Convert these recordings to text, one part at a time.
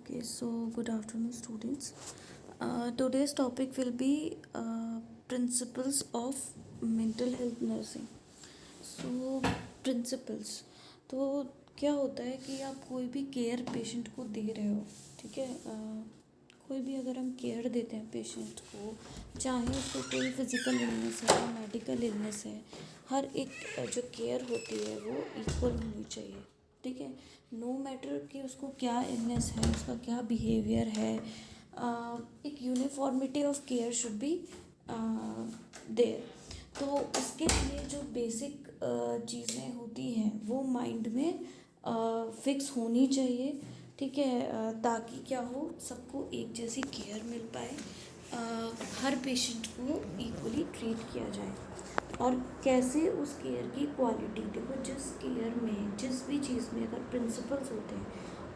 Okay, so good afternoon, students. Today's topic will be principles of mental health nursing. So principles, तो क्या होता है कि आप कोई भी केयर पेशेंट को दे रहे हो, ठीक है। कोई भी अगर हम केयर देते हैं पेशेंट को, चाहे उसको कोई फिज़िकल इलनेस है या मेडिकल इलनेस है, हर एक जो केयर होती है वो इक्वल होनी चाहिए, ठीक है। नो मैटर कि उसको क्या इलनेस है, उसका क्या बिहेवियर है, एक uniformity of care should be there. तो उसके लिए जो बेसिक चीज़ें होती हैं वो माइंड में फिक्स होनी चाहिए, ठीक है। ताकि क्या हो, सबको एक जैसी केयर मिल पाए, हर पेशेंट को इक्वली ट्रीट किया जाए। और कैसे उस केयर की क्वालिटी, देखो जिस केयर में जिस भी चीज़ में अगर प्रिंसिपल्स होते हैं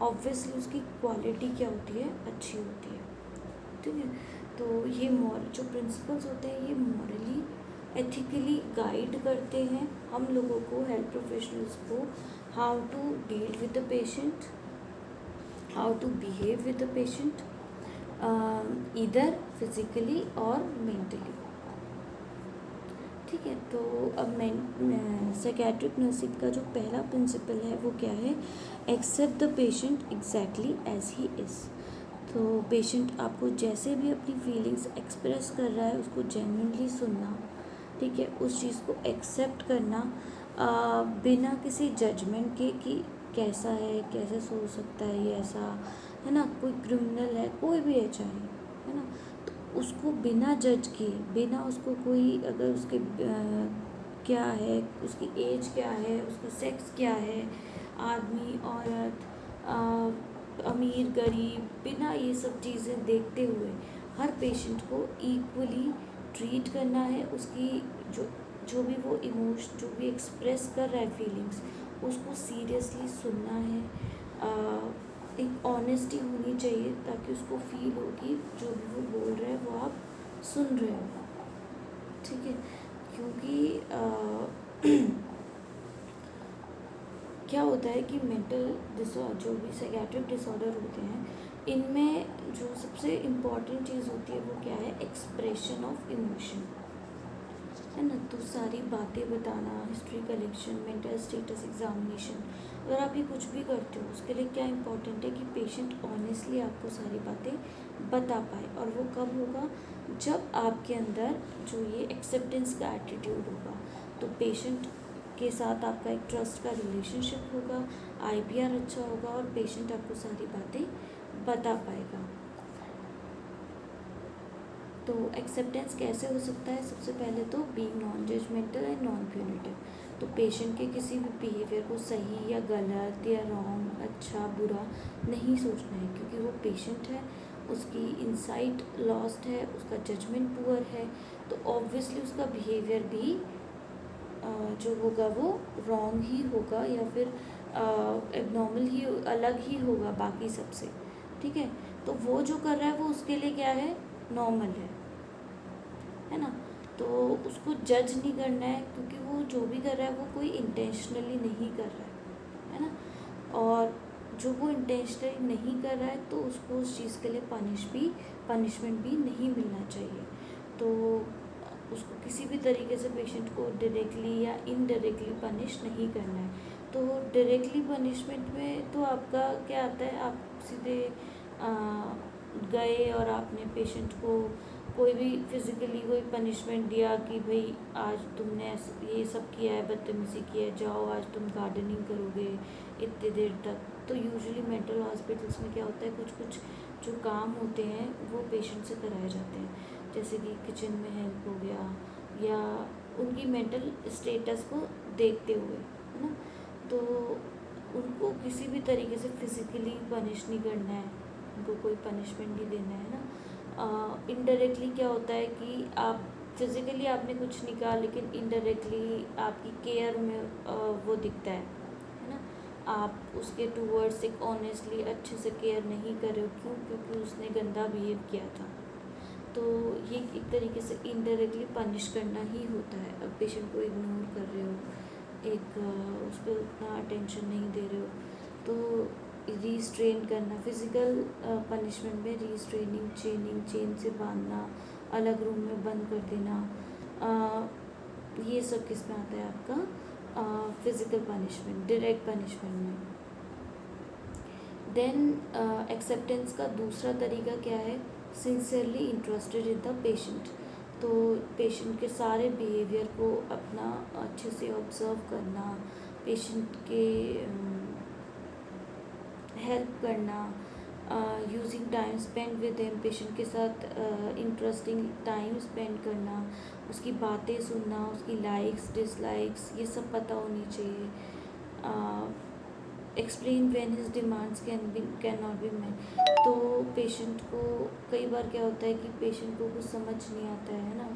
ऑब्वियसली उसकी क्वालिटी क्या होती है, अच्छी होती है, ठीक है। तो ये जो प्रिंसिपल्स होते हैं ये मॉरली एथिकली गाइड करते हैं हम लोगों को, हेल्थ प्रोफेशनल्स को, how to deal with the patient, how to behave with the patient, either physically और मेंटली, ठीक है। तो अब मैं साइकेट्रिक नर्सिंग का जो पहला प्रिंसिपल है वो क्या है, accept the patient exactly as he is. तो पेशेंट आपको जैसे भी अपनी फीलिंग्स एक्सप्रेस कर रहा है उसको जेन्युइनली सुनना, ठीक है, उस चीज़ को एक्सेप्ट करना, बिना किसी जजमेंट के कि कैसा है, कैसे सोच सकता है ये ऐसा, है ना, कोई क्रिमिनल है, कोई भी है चाहे, है ना, तो उसको बिना जज किए, बिना उसको कोई अगर उसके क्या है, उसकी एज क्या है, उसका सेक्स क्या है, आदमी औरत, अमीर गरीब, बिना ये सब चीज़ें देखते हुए हर पेशेंट को इक्वली ट्रीट करना है। उसकी जो जो भी वो इमोशन, जो भी एक्सप्रेस कर रहा है फीलिंग्स, उसको सीरियसली सुनना है। एक ऑनेस्टी होनी चाहिए ताकि उसको फील हो कि जो भी वो बोल रहा है वो आप सुन रहे हो, ठीक है। क्योंकि क्या होता है कि मेंटल डिसऑर्डर, जो भी साइकेट्रिक डिसऑर्डर होते हैं, इनमें जो सबसे इम्पॉर्टेंट चीज़ होती है वो क्या है, एक्सप्रेशन ऑफ इमोशन, है ना। तो सारी बातें बताना, history collection, mental status examination, अगर आप ये कुछ भी करते हो उसके लिए क्या इम्पोर्टेंट है कि पेशेंट ऑनेस्टली आपको सारी बातें बता पाए। और वो कब होगा, जब आपके अंदर जो ये एक्सेप्टेंस का एटीट्यूड होगा, तो पेशेंट के साथ आपका एक ट्रस्ट का रिलेशनशिप होगा, आईपीआर अच्छा होगा और पेशेंट आपको सारी बातें बता पाएगा। तो एक्सेप्टेंस कैसे हो सकता है, सबसे पहले तो being non judgmental and non punitive. तो पेशेंट के किसी भी बिहेवियर को सही या गलत या रॉन्ग, अच्छा बुरा नहीं सोचना है, क्योंकि वो पेशेंट है, उसकी इंसाइट लॉस्ट है, उसका जजमेंट पुअर है, तो ऑब्वियसली उसका बिहेवियर भी जो होगा वो रॉन्ग ही होगा या फिर एबनॉर्मल ही, अलग ही होगा बाकी सबसे, ठीक है। तो वो जो कर रहा है वो उसके लिए क्या है, नॉर्मल है ना। तो उसको जज नहीं करना है, क्योंकि वो जो भी कर रहा है वो कोई इंटेंशनली नहीं कर रहा है ना। और जो वो इंटेंशनली नहीं कर रहा है तो उसको उस चीज़ के लिए पनिशमेंट भी नहीं मिलना चाहिए। तो उसको किसी भी तरीके से पेशेंट को डायरेक्टली या इनडायरेक्टली पनिश नहीं करना है। तो डायरेक्टली पनिशमेंट में तो आपका क्या आता है, आप सीधे गए और आपने पेशेंट को कोई भी फिज़िकली कोई पनिशमेंट दिया कि भाई आज तुमने ये सब किया है, बदतमीज़ी की है, जाओ आज तुम गार्डनिंग करोगे इतने देर तक। तो यूजुअली मेंटल हॉस्पिटल्स में क्या होता है, कुछ कुछ जो काम होते हैं वो पेशेंट से कराए जाते हैं, जैसे कि किचन में हेल्प हो गया, या उनकी मेंटल स्टेटस को देखते हुए, है ना। तो उनको किसी भी तरीके से फिज़िकली पनिश नहीं करना है, उनको कोई पनिशमेंट नहीं देना है ना। इनडायरेक्टली क्या होता है कि आप फिज़िकली आपने कुछ नहीं कहा, लेकिन इनडायरेक्टली आपकी केयर में वो दिखता है ना। आप उसके टूवर्ड्स एक ऑनेस्टली अच्छे से केयर नहीं कर रहे हो, क्यों, क्योंकि उसने गंदा बिहेव किया था। तो ये एक तरीके से इनडायरेक्टली पनिश करना ही होता है। अब पेशेंट को इग्नोर कर रहे हो, एक उस पर उतना अटेंशन नहीं दे रहे हो, तो रिस्ट्रेन करना, फिजिकल पनिशमेंट में रिस्ट्रेनिंग, चेनिंग, चेन से बांधना, अलग रूम में बंद कर देना, ये सब किस में आता है आपका फिजिकल पनिशमेंट, डायरेक्ट पनिशमेंट में। देन एक्सेप्टेंस का दूसरा तरीका क्या है, sincerely interested in the patient. तो पेशेंट के सारे बिहेवियर को अपना अच्छे से ऑब्जर्व करना, पेशेंट के हेल्प करना, using time spend with him, patient के साथ इंटरेस्टिंग टाइम स्पेंड करना, उसकी बातें सुनना, उसकी लाइक्स डिसलाइक्स ये सब पता होनी चाहिए। Explain when his demands can not be met. तो पेशेंट को कई बार क्या होता है कि पेशेंट को कुछ समझ नहीं आता है ना,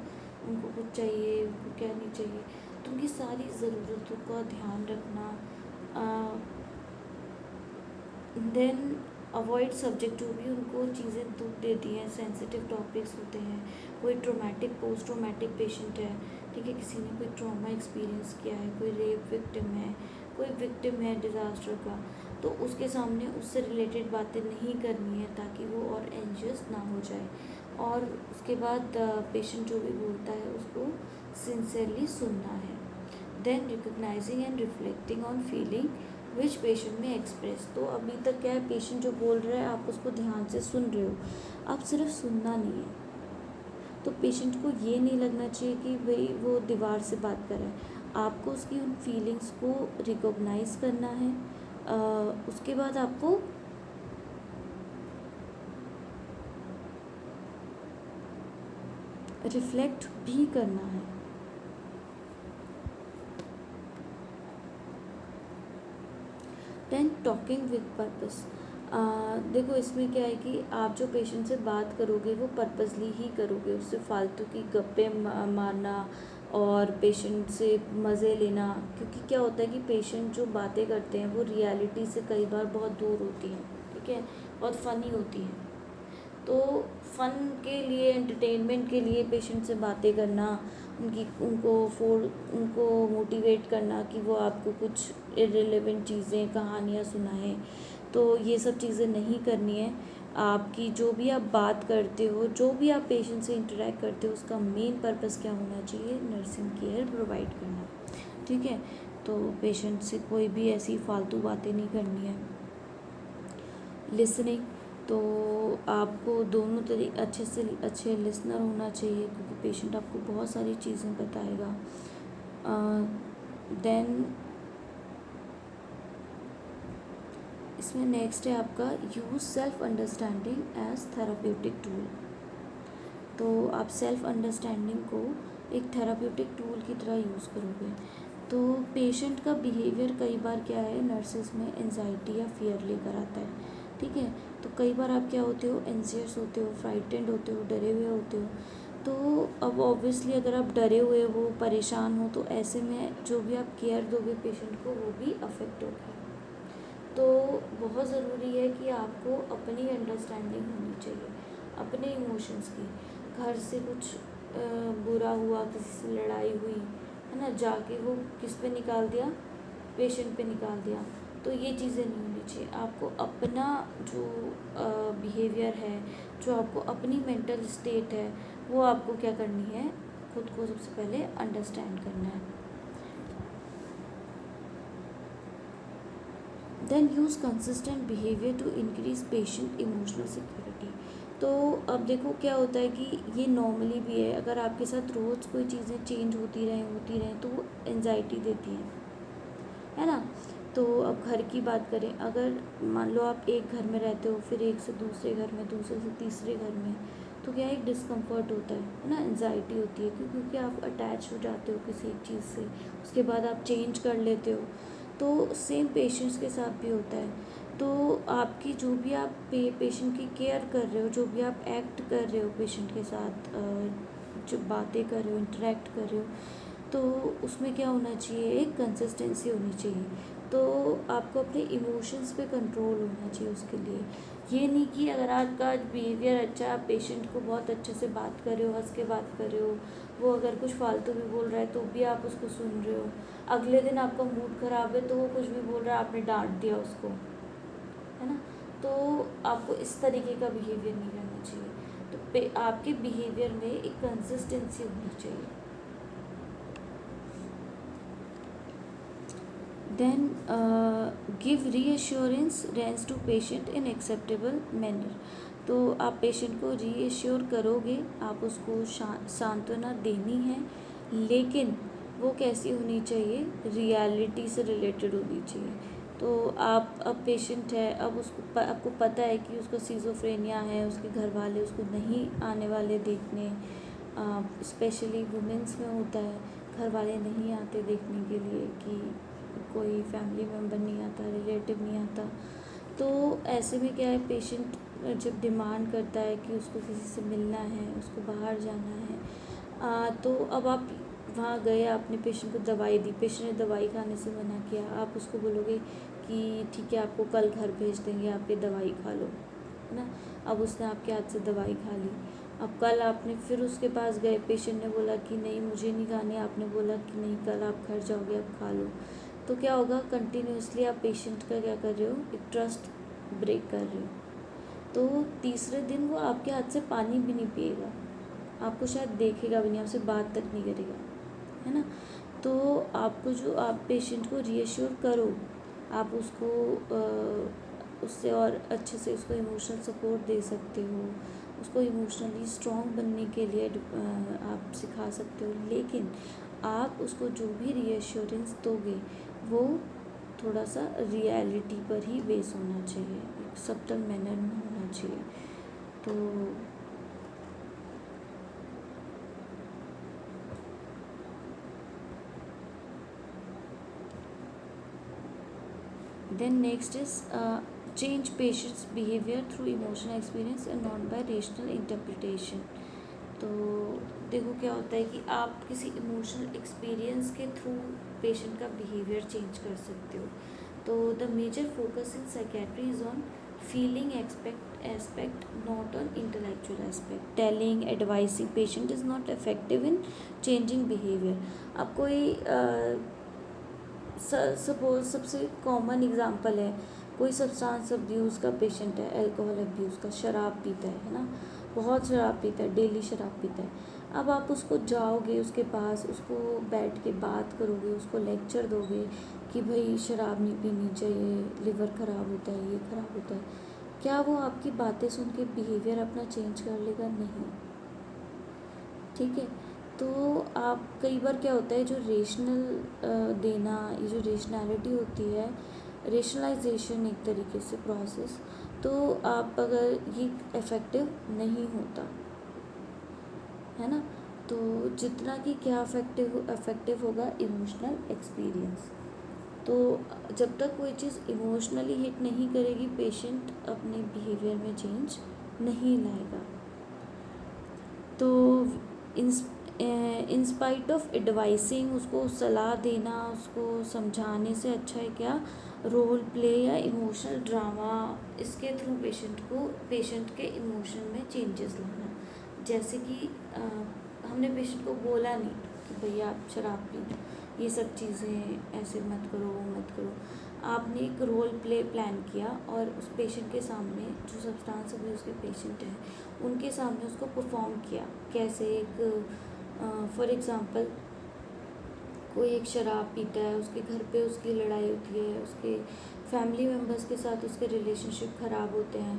उनको कुछ चाहिए, उनको क्या नहीं चाहिए, तो उनकी सारी ज़रूरतों का ध्यान रखना। देन अवॉइड सब्जेक्ट, जो भी उनको चीज़ें दुख देती हैं, सेंसिटिव टॉपिक्स होते हैं, कोई ट्रोमेटिक पोस्ट ट्रोमेटिक पेशेंट है, ठीक है, किसी ने कोई ट्रॉमा एक्सपीरियंस किया है, कोई रेप विक्टिम है, कोई विक्टिम है डिज़ास्टर का, तो उसके सामने उससे रिलेटेड बातें नहीं करनी है ताकि वो और एंशियस ना हो जाए। और उसके बाद पेशेंट जो भी बोलता है उसको सिंसियरली सुनना है। Then recognising and reflecting on feeling which patient में एक्सप्रेस। तो अभी तक क्या है, पेशेंट जो बोल रहा है आप उसको ध्यान से सुन रहे हो, आप सिर्फ सुनना नहीं है। तो पेशेंट को ये नहीं लगना चाहिए कि भाई वो दीवार से बात कर रहा है, आपको उसकी उन फीलिंग्स को रिकॉग्नाइज करना है। उसके बाद आपको रिफ्लेक्ट भी करना है। Then talking with purpose. देखो इसमें क्या है कि आप जो पेशेंट से बात करोगे वो पर्पसली ही करोगे, उससे फालतू की गप्पे मारना और पेशेंट से मज़े लेना, क्योंकि क्या होता है कि पेशेंट जो बातें करते हैं वो रियलिटी से कई बार बहुत दूर होती हैं, ठीक है, बहुत फ़नी होती हैं। तो फ़न के लिए, एंटरटेनमेंट के लिए पेशेंट से बातें करना, उनको मोटिवेट करना कि वो आपको कुछ इर्रेलेवेंट चीज़ें, कहानियाँ सुनाएं, तो ये सब चीज़ें नहीं करनी है। आपकी जो भी आप बात करते हो, जो भी आप पेशेंट से इंटरेक्ट करते हो, उसका मेन पर्पस क्या होना चाहिए, नर्सिंग केयर प्रोवाइड करना, ठीक है। तो पेशेंट से कोई भी ऐसी फालतू बातें नहीं करनी है। लिसनिंग, तो आपको दोनों अच्छे से अच्छे लिसनर होना चाहिए, क्योंकि पेशेंट आपको बहुत सारी चीज़ें बताएगा। देन इसमें नेक्स्ट है आपका use self understanding as therapeutic tool. तो आप सेल्फ अंडरस्टैंडिंग को एक थेराप्यूटिक टूल की तरह यूज़ करोगे। तो पेशेंट का बिहेवियर कई बार क्या है, नर्सेस में एंजाइटी या फियर लेकर आता है, ठीक है। तो कई बार आप क्या होते हो, एंशियस होते हो, फ्राइटेंड होते हो, डरे हुए होते हो। तो अब ऑब्वियसली अगर आप डरे हुए हो, परेशान हो, तो ऐसे में जो भी आप केयर दोगे पेशेंट को वो भी अफेक्ट होगी। तो बहुत ज़रूरी है कि आपको अपनी अंडरस्टैंडिंग होनी चाहिए अपने इमोशंस की। घर से कुछ बुरा हुआ, किसी से लड़ाई हुई है ना, जाके वो किस पे निकाल दिया, पेशेंट पे निकाल दिया, तो ये चीज़ें नहीं होनी चाहिए। आपको अपना जो बिहेवियर है, जो आपको अपनी मेंटल स्टेट है, वो आपको क्या करनी है, खुद को सबसे पहले अंडरस्टैंड करना है। Then use consistent behaviour to increase patient emotional security. तो अब देखो क्या होता है कि ये नॉर्मली भी है, अगर आपके साथ रोज़ कोई चीज़ें चेंज होती रहें तो वो एनजाइटी देती है ना। तो अब घर की बात करें, अगर मान लो आप एक घर में रहते हो, फिर एक से दूसरे घर में, दूसरे से तीसरे घर में, तो क्या एक डिस्कम्फर्ट होता है ना, एनजाइटी होती है, क्योंकि आप अटैच हो जाते हो किसी एक चीज़ से, उसके बाद आप चेंज कर लेते हो। तो सेम पेशेंट्स के साथ भी होता है। तो आपकी जो भी आप पेशेंट की केयर कर रहे हो, जो भी आप एक्ट कर रहे हो पेशेंट के साथ, जो बातें कर रहे हो, इंटरेक्ट कर रहे हो, तो उसमें क्या होना चाहिए, एक कंसिस्टेंसी होनी चाहिए। तो आपको अपने इमोशंस पे कंट्रोल होना चाहिए उसके लिए। ये नहीं कि अगर आपका बिहेवियर अच्छा है, आप पेशेंट को बहुत अच्छे से बात कर रहे हो, हंस के बात कर रहे हो, वो अगर कुछ फालतू भी बोल रहा है तो भी आप उसको सुन रहे हो, अगले दिन आपका मूड ख़राब है तो वो कुछ भी बोल रहा है, आपने डांट दिया उसको, है ना। तो आपको इस तरीके का बिहेवियर नहीं करना चाहिए। तो आपके बिहेवियर में एक कंसिस्टेंसी होनी चाहिए। देन गिव रीअश्योरेंस रेंस to patient in acceptable manner. तो आप पेशेंट को रीअश्योर करोगे, आप उसको सांत्वना देनी है, लेकिन वो कैसी होनी चाहिए, रियलिटी से रिलेटेड होनी चाहिए। तो आप अब पेशेंट है, अब उसको आपको पता है कि उसको सीजोफ्रेनिया है, उसके घर वाले उसको नहीं आने वाले देखने, स्पेशली वुमेंस में होता है, घर वाले नहीं आते देखने के लिए कि कोई फैमिली मेम्बर नहीं आता, रिलेटिव नहीं आता। तो ऐसे में क्या है, पेशेंट जब डिमांड करता है कि उसको किसी से मिलना है, उसको बाहर जाना है, तो अब आप वहाँ गए, आपने पेशेंट को दवाई दी, पेशेंट ने दवाई खाने से मना किया, आप उसको बोलोगे कि ठीक है आपको कल घर भेज देंगे, आप ये दवाई खा लो, है ना। अब उसने आपके हाथ से दवाई खा ली, अब कल आपने फिर उसके पास गए, पेशेंट ने बोला कि नहीं मुझे नहीं खानी, आपने बोला कि नहीं कल आप घर जाओगे, आप खा लो। तो क्या होगा, कंटिन्यूसली आप पेशेंट का क्या कर रहे हो, एक ट्रस्ट ब्रेक कर रहे हो। तो तीसरे दिन वो आपके हाथ से पानी भी नहीं पिएगा, आपको शायद देखेगा भी नहीं, आपसे बात तक नहीं करेगा, है ना। तो आपको जो आप पेशेंट को रीअश्योर करो, आप उसको उससे और अच्छे से उसको इमोशनल सपोर्ट दे सकते हो, उसको इमोशनली स्ट्रॉन्ग बनने के लिए आप सिखा सकते हो, लेकिन आप उसको जो भी रीअश्योरेंस दोगे वो थोड़ा सा रियलिटी पर ही बेस होना चाहिए, एक सब्टल मैनर में होना चाहिए। तो then next is change patient's behaviour through emotional experience and not by rational interpretation. तो देखो क्या होता है कि आप किसी इमोशनल एक्सपीरियंस के थ्रू पेशेंट का बिहेवियर चेंज कर सकते हो। तो the major focus in psychiatry is on feeling aspect not on intellectual aspect. Telling advising patient is not effective in changing behaviour. अब कोई सपोज सबसे कॉमन एग्जांपल है, कोई सब्सटेंस अब्यूज़ का पेशेंट है, अल्कोहल अब्यूज़ का, शराब पीता है ना, बहुत शराब पीता है, डेली शराब पीता है। अब आप उसको जाओगे उसके पास, उसको बैठ के बात करोगे, उसको लेक्चर दोगे कि भाई शराब नहीं पीनी चाहिए, लिवर ख़राब होता है, ये ख़राब होता है। क्या वो आपकी बातें सुन के बिहेवियर अपना चेंज कर लेगा? नहीं। ठीक है। तो आप कई बार क्या होता है, जो रेशनल देना, ये जो रेशनैलिटी होती है, रेशनलाइजेशन एक तरीके से प्रोसेस, तो आप अगर ये इफ़ेक्टिव नहीं होता है ना। तो जितना कि क्या इफ़ेक्टिव होगा, इमोशनल एक्सपीरियंस। तो जब तक कोई चीज़ इमोशनली हिट नहीं करेगी, पेशेंट अपने बिहेवियर में चेंज नहीं लाएगा। तो इंस्पाइट ऑफ एडवाइसिंग, उसको सलाह देना, उसको समझाने से अच्छा है क्या, रोल प्ले या इमोशनल ड्रामा, इसके थ्रू पेशेंट के इमोशन में चेंजेस लाना। जैसे कि हमने पेशेंट को बोला नहीं कि भैया आप शराब पी, ये सब चीज़ें ऐसे मत करो, वो मत करो। आपने एक रोल प्ले प्लान किया और उस पेशेंट के सामने, जो सब्सटेंस अब्यूज़ के पेशेंट हैं उनके सामने उसको परफॉर्म किया। कैसे, एक फॉर एग्ज़ाम्पल कोई एक शराब पीता है, उसके घर पे उसकी लड़ाई होती है, उसके फैमिली मेम्बर्स के साथ उसके रिलेशनशिप ख़राब होते हैं,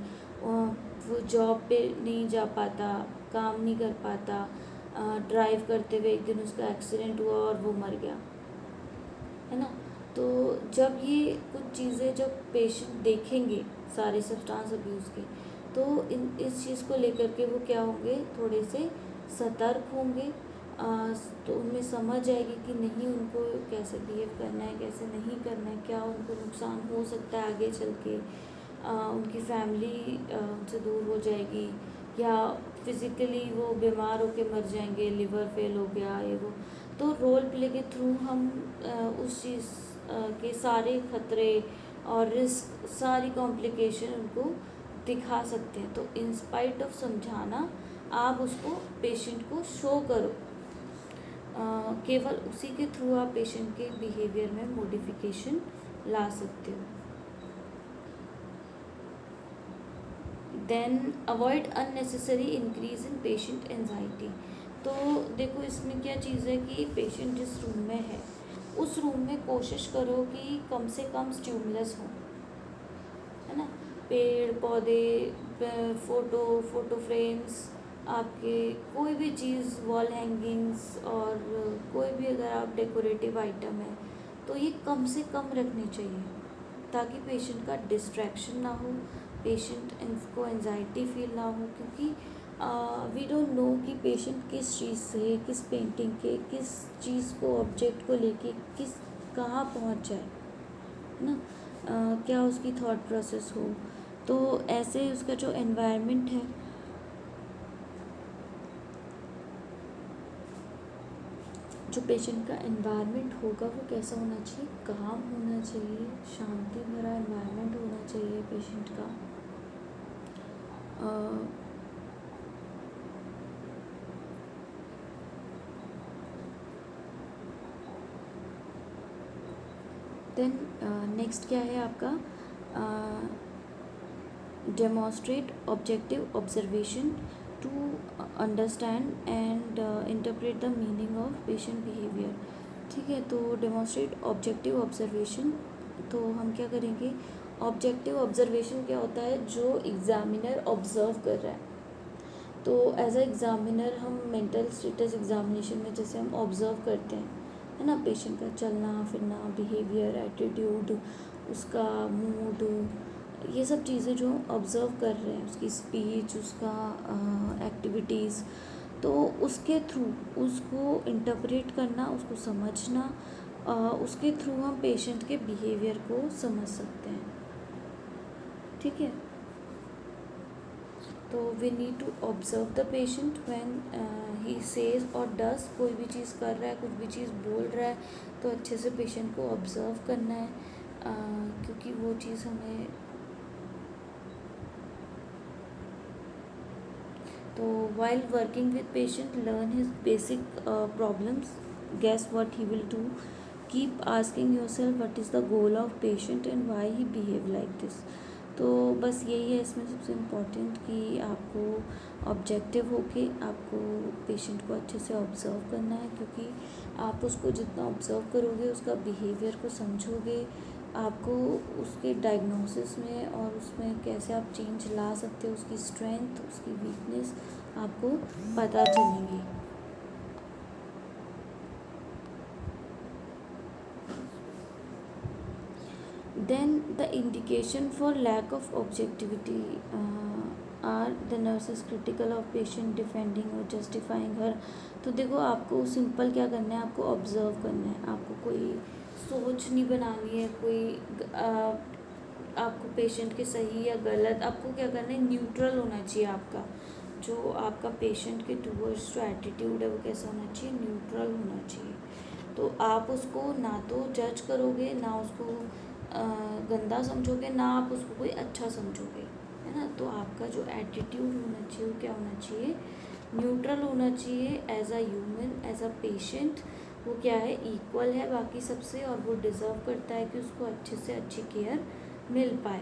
वो जॉब पे नहीं जा पाता, काम नहीं कर पाता, ड्राइव करते हुए एक दिन उसका एक्सीडेंट हुआ और वो मर गया, है ना। तो जब ये कुछ चीज़ें जब पेशेंट देखेंगे सारे सब्सटेंस अब्यूज़ के, तो इस चीज़ को लेकर के वो क्या होंगे, थोड़े से सतर्क होंगे। तो उनमें समझ आएगी कि नहीं, उनको कैसे बिहेव करना है, कैसे नहीं करना है, क्या उनको नुकसान हो सकता है आगे चल के, उनकी फैमिली उनसे दूर हो जाएगी, या फिज़िकली वो बीमार होके मर जाएंगे, लिवर फेल हो गया, ये वो। तो रोल प्ले के थ्रू हम उस चीज़ के सारे खतरे और रिस्क, सारी कॉम्प्लिकेशन उनको दिखा सकते हैं। तो इंस्पाइट ऑफ समझाना, आप उसको पेशेंट को शो करो, केवल उसी के थ्रू आप पेशेंट के बिहेवियर में मॉडिफिकेशन ला सकते हो। Then avoid unnecessary increase in patient anxiety. तो देखो इसमें क्या चीज़ है कि पेशेंट जिस रूम में है उस रूम में कोशिश करो कि कम से कम स्टिमुलस हो, है ना। पेड़ पौधे, फोटो फ्रेम्स, आपके कोई भी चीज़, वॉल हैंगिंग्स, और कोई भी अगर आप डेकोरेटिव आइटम है तो ये कम से कम रखनी चाहिए ताकि पेशेंट का डिस्ट्रैक्शन ना हो, पेशेंट को एंजाइटी फील ना हो, क्योंकि वी डोंट नो कि पेशेंट किस चीज़ से, किस पेंटिंग के, किस चीज़ को, ऑब्जेक्ट को लेके किस कहाँ पहुँच जाए, है ना। क्या उसकी थॉट प्रोसेस हो। तो ऐसे उसका जो एनवायरनमेंट है, जो पेशेंट का एनवायरनमेंट होगा वो कैसा होना चाहिए, काम होना चाहिए, शांति भरा एनवायरनमेंट होना चाहिए पेशेंट का। देन नेक्स्ट क्या है आपका, demonstrate objective observation to understand and interpret the meaning of patient behaviour. ठीक है, तो डेमोन्स्ट्रेट ऑब्जेक्टिव ऑब्जर्वेशन, तो हम क्या करेंगे, ऑब्जेक्टिव ऑब्जर्वेशन क्या होता है, जो एग्जामिनर ऑब्जर्व कर रहा है। तो एज अ एग्जामिनर हम मेंटल स्टेटस एग्जामिनेशन में जैसे हम ऑब्जर्व करते हैं, है ना, पेशेंट का चलना फिरना, बिहेवियर, एटीट्यूड, उसका मूड, ये सब चीज़ें जो ऑब्ज़र्व कर रहे हैं, उसकी स्पीच, उसका एक्टिविटीज़, तो उसके थ्रू उसको इंटरप्रेट करना, उसको समझना, उसके थ्रू हम पेशेंट के बिहेवियर को समझ सकते हैं। ठीक है, तो we need to observe the patient when he says और डज, कोई भी चीज़ कर रहा है, कुछ भी चीज़ बोल रहा है, तो अच्छे से पेशेंट को ऑब्ज़र्व करना है, क्योंकि वो चीज़ हमें, तो while working with patient, learn his basic problems, guess what he will do, keep asking yourself what is the goal of patient and why he behave like this। तो बस यही है इसमें सबसे इम्पोर्टेंट कि आपको ऑब्जेक्टिव होके आपको पेशेंट को अच्छे से ऑब्ज़र्व करना है, क्योंकि आप उसको जितना ऑब्ज़र्व करोगे, उसका बिहेवियर को समझोगे, आपको उसके डायग्नोसिस में और उसमें कैसे आप चेंज ला सकते हो, उसकी स्ट्रेंथ, उसकी वीकनेस आपको पता चलेंगी। Then the indication for lack of objectivity are the nurse is critical of patient, defending और जस्टिफाइंग हर। तो देखो आपको सिंपल क्या करना है, आपको ऑब्ज़र्व करना है, आपको कोई सोच नहीं बनानी है, आपको पेशेंट के सही या गलत, आपको क्या करना है, न्यूट्रल होना चाहिए आपका, जो आपका पेशेंट के टूवर्ड्स जो एटीट्यूड है वो कैसा होना चाहिए, न्यूट्रल होना चाहिए। तो आप उसको ना तो जज करोगे, ना उसको गंदा समझोगे, ना आप उसको कोई अच्छा समझोगे, है ना। तो आपका जो एटीट्यूड होना चाहिए वो क्या होना चाहिए, न्यूट्रल होना चाहिए, as a human, as a patient, वो क्या है, इक्वल है बाकी सबसे, और वो डिज़र्व करता है कि उसको अच्छे से अच्छी केयर मिल पाए।